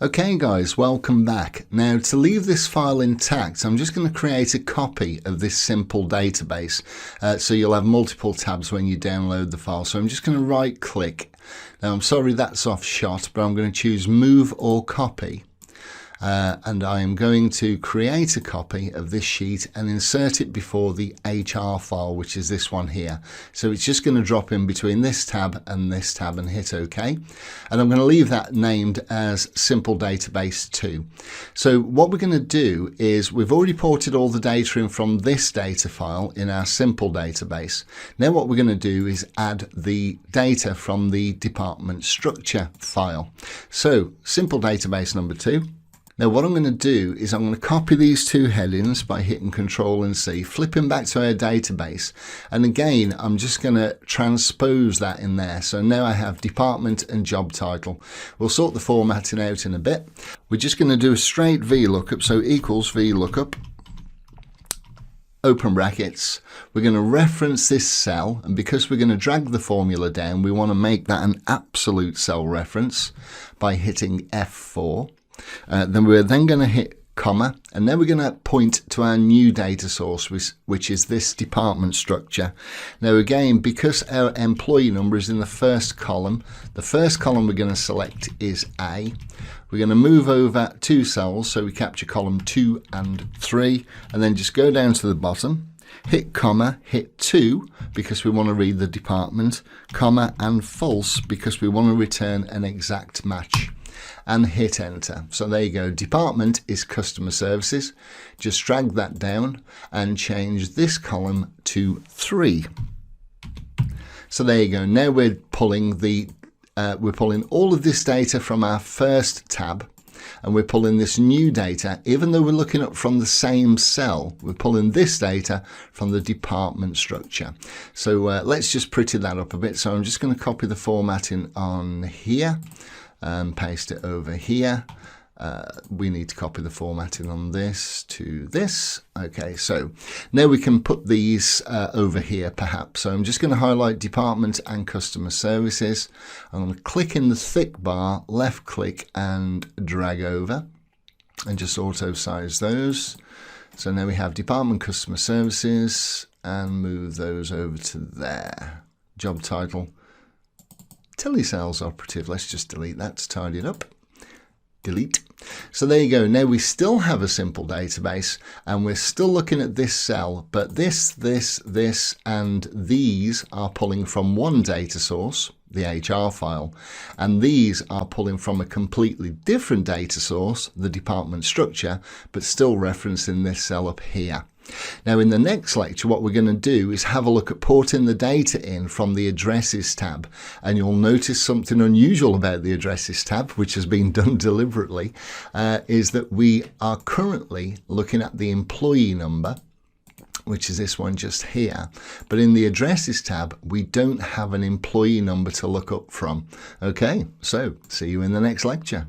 Okay guys, welcome back. Now to leave this file intact, I'm just going to create a copy of this simple database. So you'll have multiple tabs when you download the file. So I'm just going to right click. Now I'm sorry that's off shot, but I'm going to choose move or copy. And I am going to create a copy of this sheet and insert it before the HR file, which is this one here. So it's just going to drop in between this tab and hit OK. And I'm going to leave that named as Simple Database 2. So what we're going to do is we've already ported all the data in from this data file in our Simple database. Now what we're going to do is add the data from the department structure file. So Simple Database number 2. Now what I'm going to do is I'm going to copy these two headings by hitting Control and C, flipping back to our database, and again I'm just going to transpose that in there. So now I have department and job title. We'll sort the formatting out in a bit. We're just going to do a straight VLOOKUP, so equals VLOOKUP, open brackets. We're going to reference this cell, and because we're going to drag the formula down, we want to make that an absolute cell reference by hitting F4. Then we're going to hit comma, and then we're going to point to our new data source, which is this department structure. Now again, because our employee number is in the first column we're going to select is A. We're going to move over 2 cells, so we capture column 2 and 3, and then just go down to the bottom, hit comma, hit 2 because we want to read the department, comma, and false because we want to return an exact match, and hit enter. So there you go, department is customer services. Just drag that down and change this column to 3. So there you go, now we're pulling all of this data from our first tab, and we're pulling this new data. Even though we're looking up from the same cell, we're pulling this data from the department structure. So let's just pretty that up a bit. So I'm just going to copy the formatting on here and paste it over here. We need to copy the formatting on this to this. Okay, so now we can put these over here perhaps. So I'm just going to highlight department and customer services. I'm going to click in the thick bar, left click and drag over and just auto size those. So now we have department, customer services, and move those over to there. Job title, telesales operative. Let's just delete that to tidy it up. Delete. So there you go. Now we still have a simple database and we're still looking at this cell, but this, and these are pulling from one data source, the HR file, and these are pulling from a completely different data source, the department structure, but still referencing this cell up here. Now in the next lecture what we're going to do is have a look at porting the data in from the addresses tab, and you'll notice something unusual about the addresses tab, which has been done deliberately, is that we are currently looking at the employee number, which is this one just here, but in the addresses tab we don't have an employee number to look up from. Okay, so see you in the next lecture.